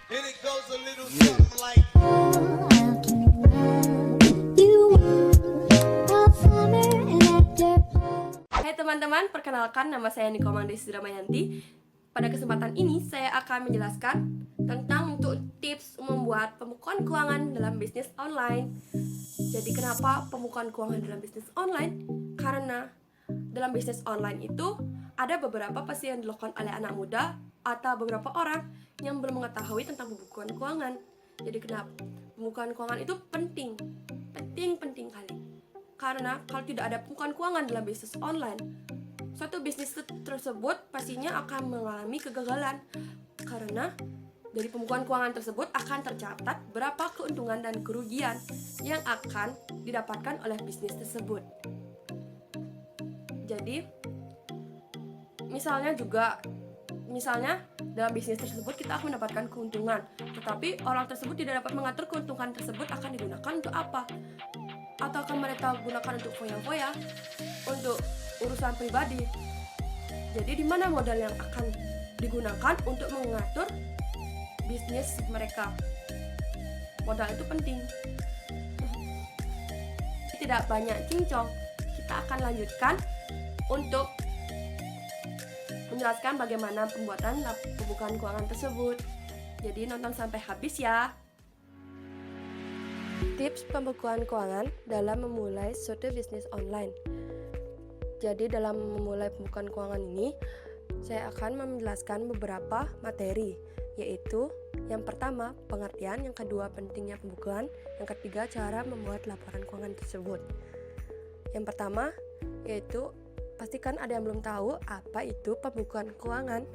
And it goes a little something like Hai teman-teman, perkenalkan nama saya Niko Mandis Dramayanti. Pada kesempatan ini saya akan menjelaskan tentang untuk tips membuat pembukuan keuangan dalam bisnis online. Jadi kenapa pembukuan keuangan dalam bisnis online? Karena dalam bisnis online itu ada beberapa pasti yang dilakukan oleh anak muda atau beberapa orang yang belum mengetahui tentang pembukuan keuangan. Jadi kenapa pembukuan keuangan itu penting kali. Karena kalau tidak ada pembukuan keuangan dalam bisnis online, suatu bisnis tersebut pastinya akan mengalami kegagalan. Karena dari pembukuan keuangan tersebut akan tercatat berapa keuntungan dan kerugian yang akan didapatkan oleh bisnis tersebut. Jadi, misalnya dalam bisnis tersebut kita akan mendapatkan keuntungan, tetapi orang tersebut tidak dapat mengatur keuntungan tersebut akan digunakan untuk apa, atau akan mereka gunakan untuk foya-foya, untuk urusan pribadi. Jadi di mana modal yang akan digunakan untuk mengatur bisnis mereka? Modal itu penting. Tidak banyak cincong, kita akan lanjutkan untuk menjelaskan bagaimana pembuatan pembukaan keuangan tersebut. Jadi nonton sampai habis ya. Tips pembukuan keuangan dalam memulai suatu bisnis online. Jadi dalam memulai pembukuan keuangan ini, saya akan menjelaskan beberapa materi, yaitu yang pertama pengertian, yang kedua pentingnya pembukuan, yang ketiga cara membuat laporan keuangan tersebut. Yang pertama yaitu pastikan ada yang belum tahu apa itu pembukuan keuangan.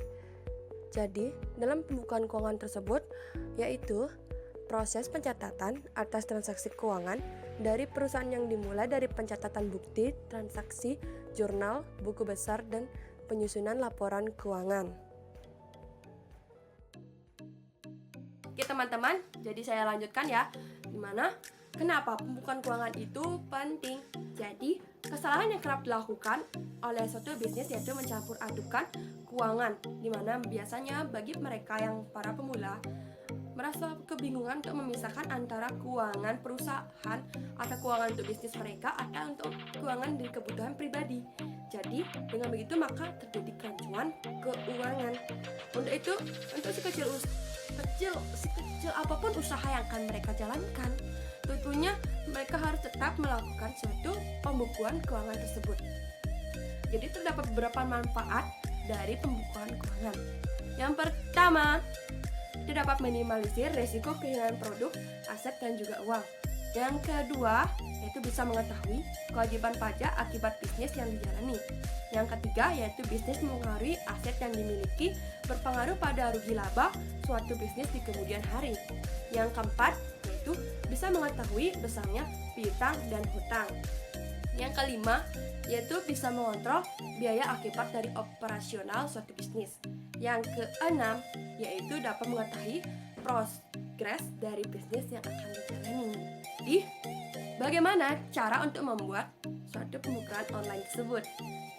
Jadi dalam pembukuan keuangan tersebut yaitu proses pencatatan atas transaksi keuangan dari perusahaan yang dimulai dari pencatatan bukti, transaksi, jurnal, buku besar, dan penyusunan laporan keuangan. Oke teman-teman, jadi saya lanjutkan ya. Dimana kenapa pembukuan keuangan itu penting? Jadi kesalahan yang kerap dilakukan oleh suatu bisnis yaitu mencampur adukan keuangan, dimana biasanya bagi mereka yang para pemula merasa kebingungan untuk memisahkan antara keuangan perusahaan atau keuangan untuk bisnis mereka atau untuk keuangan dari kebutuhan pribadi. Jadi dengan begitu maka terjadi kerancuan keuangan. Untuk itu, untuk sekecil apapun usaha yang akan mereka jalankan, tentunya mereka harus tetap melakukan suatu pembukuan keuangan tersebut. Jadi terdapat beberapa manfaat dari pembukuan keuangan. Yang pertama, dapat minimalisir risiko kehilangan produk, aset, dan juga uang. Yang kedua, yaitu bisa mengetahui kewajiban pajak akibat bisnis yang dijalani. Yang ketiga, yaitu bisnis mempengaruhi aset yang dimiliki, berpengaruh pada rugi laba suatu bisnis di kemudian hari. Yang keempat, yaitu bisa mengetahui besarnya piutang dan hutang. Yang kelima, yaitu bisa mengontrol biaya akibat dari operasional suatu bisnis. Yang keenam, yaitu dapat mengetahui progres dari bisnis yang akan dijalani. Jadi, bagaimana cara untuk membuat suatu pembukaan online tersebut?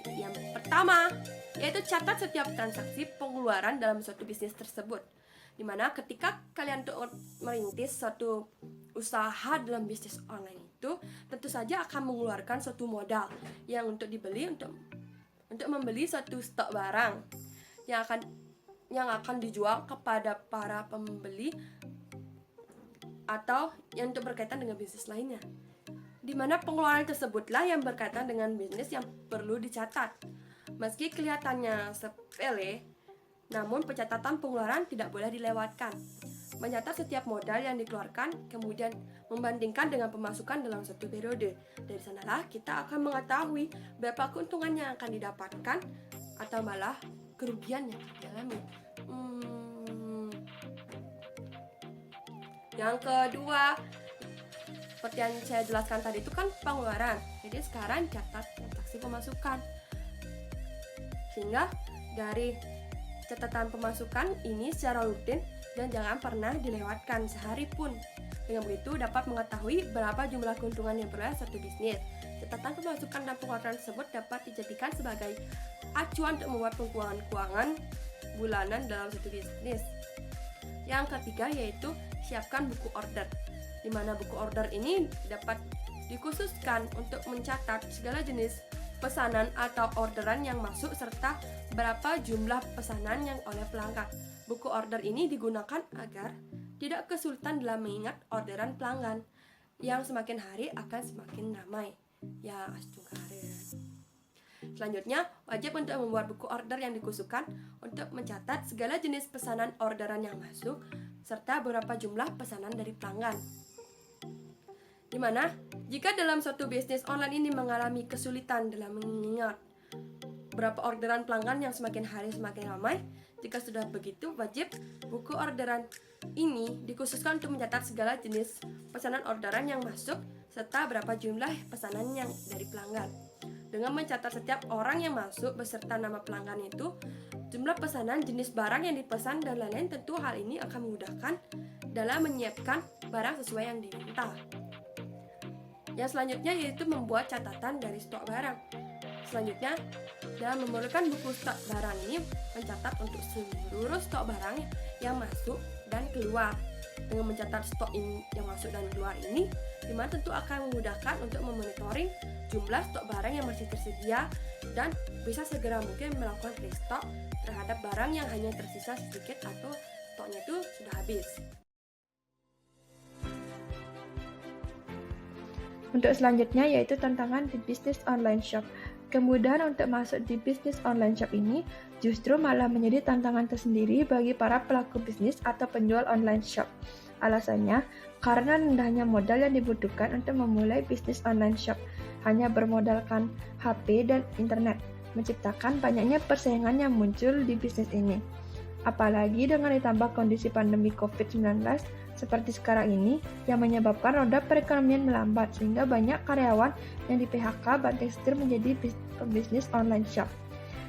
Yang pertama, yaitu catat setiap transaksi pengeluaran dalam suatu bisnis tersebut. Dimana ketika kalian untuk merintis suatu usaha dalam bisnis online itu, tentu saja akan mengeluarkan suatu modal yang untuk dibeli untuk membeli suatu stok barang yang akan dijual kepada para pembeli atau yang untuk berkaitan dengan bisnis lainnya. Di mana pengeluaran tersebutlah yang berkaitan dengan bisnis yang perlu dicatat. Meski kelihatannya sepele, namun pencatatan pengeluaran tidak boleh dilewatkan. Mencatat setiap modal yang dikeluarkan, kemudian membandingkan dengan pemasukan dalam satu periode. Dari sanalah kita akan mengetahui berapa keuntungan yang akan didapatkan atau malah kerugian yang dialami. Yang kedua, seperti yang saya jelaskan tadi itu kan pengeluaran. Jadi sekarang catat transaksi pemasukan. Sehingga dari catatan pemasukan ini secara rutin dan jangan pernah dilewatkan sehari pun. Dengan begitu dapat mengetahui berapa jumlah keuntungan yang beroleh suatu bisnis. Catatan pemasukan dan pengeluaran tersebut dapat dijadikan sebagai acuan untuk membuat pembukuan keuangan bulanan dalam satu bisnis. Yang ketiga yaitu siapkan buku order, di mana buku order ini dapat dikhususkan untuk mencatat segala jenis pesanan atau orderan yang masuk serta berapa jumlah pesanan yang oleh pelanggan. Buku order ini digunakan agar tidak kesulitan dalam mengingat orderan pelanggan yang semakin hari akan semakin ramai. Ya, astung karir. Selanjutnya, wajib untuk membuat buku order yang dikhususkan untuk mencatat segala jenis pesanan orderan yang masuk serta berapa jumlah pesanan dari pelanggan. Dimana jika dalam suatu bisnis online ini mengalami kesulitan dalam mengingat berapa orderan pelanggan yang semakin hari semakin ramai, jika sudah begitu wajib buku orderan ini dikhususkan untuk mencatat segala jenis pesanan orderan yang masuk serta berapa jumlah pesanan yang dari pelanggan. Dengan mencatat setiap orang yang masuk beserta nama pelanggan itu, jumlah pesanan, jenis barang yang dipesan dan lain-lain, tentu hal ini akan memudahkan dalam menyiapkan barang sesuai yang diminta. Yang selanjutnya yaitu membuat catatan dari stok barang. Selanjutnya, dalam memerlukan buku stok barang ini mencatat untuk seluruh stok barang yang masuk dan keluar. Dengan mencatat stok yang masuk dan keluar ini, dimana tentu akan memudahkan untuk memonitoring jumlah stok barang yang masih tersedia dan bisa segera mungkin melakukan restock terhadap barang yang hanya tersisa sedikit atau stoknya itu sudah habis. Untuk selanjutnya yaitu tantangan di bisnis online shop. Kemudahan untuk masuk di bisnis online shop ini justru malah menjadi tantangan tersendiri bagi para pelaku bisnis atau penjual online shop. Alasannya, karena rendahnya modal yang dibutuhkan untuk memulai bisnis online shop, hanya bermodalkan HP dan internet, menciptakan banyaknya persaingan yang muncul di bisnis ini. Apalagi dengan ditambah kondisi pandemi COVID-19 seperti sekarang ini yang menyebabkan roda perekonomian melambat sehingga banyak karyawan yang di PHK banting setir menjadi pebisnis online shop.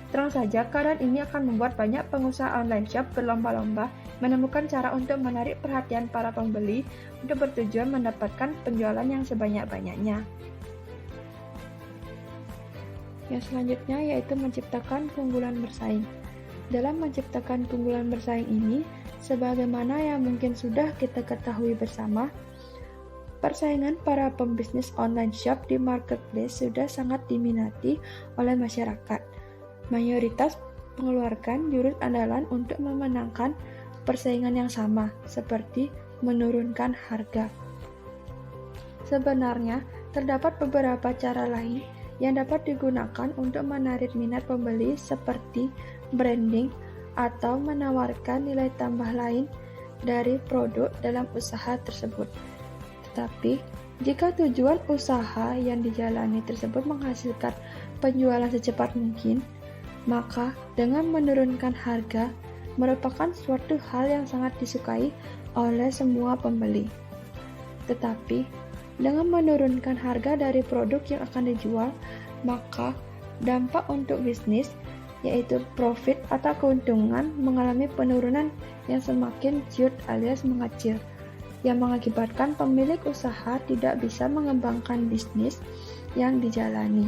Terang saja keadaan ini akan membuat banyak pengusaha online shop berlomba-lomba menemukan cara untuk menarik perhatian para pembeli untuk bertujuan mendapatkan penjualan yang sebanyak-banyaknya. Yang selanjutnya yaitu menciptakan keunggulan bersaing. Dalam menciptakan keunggulan bersaing ini, sebagaimana yang mungkin sudah kita ketahui bersama, persaingan para pembisnis online shop di marketplace sudah sangat diminati oleh masyarakat. Mayoritas mengeluarkan jurus andalan untuk memenangkan persaingan yang sama, seperti menurunkan harga. Sebenarnya, terdapat beberapa cara lain yang dapat digunakan untuk menarik minat pembeli seperti branding atau menawarkan nilai tambah lain dari produk dalam usaha tersebut. Tetapi, jika tujuan usaha yang dijalani tersebut menghasilkan penjualan secepat mungkin, maka dengan menurunkan harga merupakan suatu hal yang sangat disukai oleh semua pembeli. Tetapi, dengan menurunkan harga dari produk yang akan dijual, maka dampak untuk bisnis yaitu profit atau keuntungan mengalami penurunan yang semakin ciut alias mengecil, yang mengakibatkan pemilik usaha tidak bisa mengembangkan bisnis yang dijalani.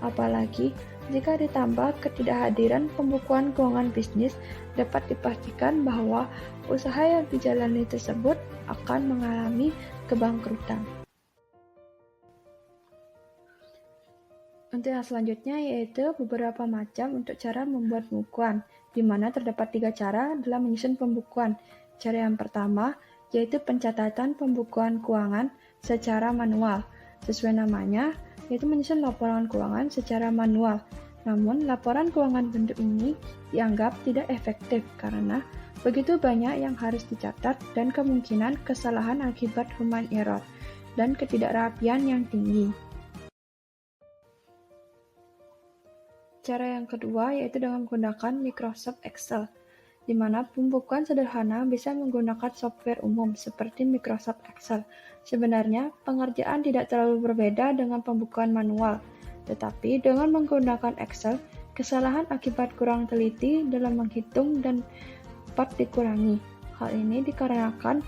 Apalagi jika ditambah ketidakhadiran pembukuan keuangan bisnis, dapat dipastikan bahwa usaha yang dijalani tersebut akan mengalami kebangkrutan. Untuk yang selanjutnya yaitu beberapa macam untuk cara membuat pembukuan, di mana terdapat 3 cara dalam menyusun pembukuan. Cara yang pertama yaitu pencatatan pembukuan keuangan secara manual. Sesuai namanya, yaitu menyusun laporan keuangan secara manual. Namun, laporan keuangan bentuk ini dianggap tidak efektif karena begitu banyak yang harus dicatat dan kemungkinan kesalahan akibat human error dan ketidakrapian yang tinggi. Cara yang kedua yaitu dengan menggunakan Microsoft Excel, di mana pembukuan sederhana bisa menggunakan software umum seperti Microsoft Excel. Sebenarnya, pengerjaan tidak terlalu berbeda dengan pembukuan manual, tetapi dengan menggunakan Excel, kesalahan akibat kurang teliti dalam menghitung dan dapat dikurangi. Hal ini dikarenakan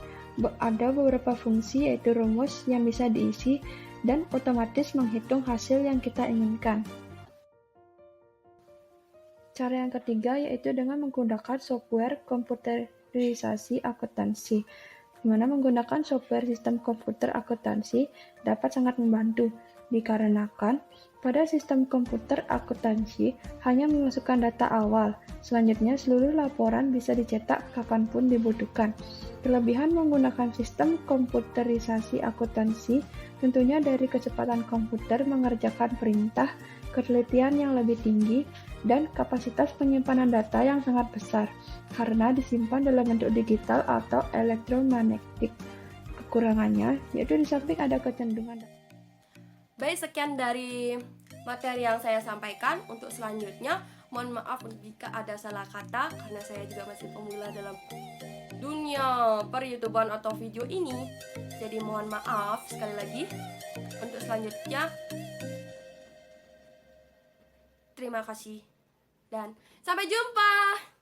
ada beberapa fungsi yaitu rumus yang bisa diisi dan otomatis menghitung hasil yang kita inginkan. Cara yang ketiga yaitu dengan menggunakan software komputerisasi akuntansi, di mana menggunakan software sistem komputer akuntansi dapat sangat membantu, dikarenakan pada sistem komputer akuntansi hanya memasukkan data awal, selanjutnya seluruh laporan bisa dicetak kapanpun dibutuhkan. Kelebihan menggunakan sistem komputerisasi akuntansi tentunya dari kecepatan komputer mengerjakan perintah, ketelitian yang lebih tinggi, dan kapasitas penyimpanan data yang sangat besar, karena disimpan dalam bentuk digital atau elektromagnetik. Kekurangannya yaitu di samping ada kecenderungan. Baik, sekian dari materi yang saya sampaikan. Untuk selanjutnya, mohon maaf jika ada salah kata, karena saya juga masih pemula dalam dunia per-YouTubean atau video ini. Jadi mohon maaf sekali lagi. Untuk selanjutnya, terima kasih dan sampai jumpa.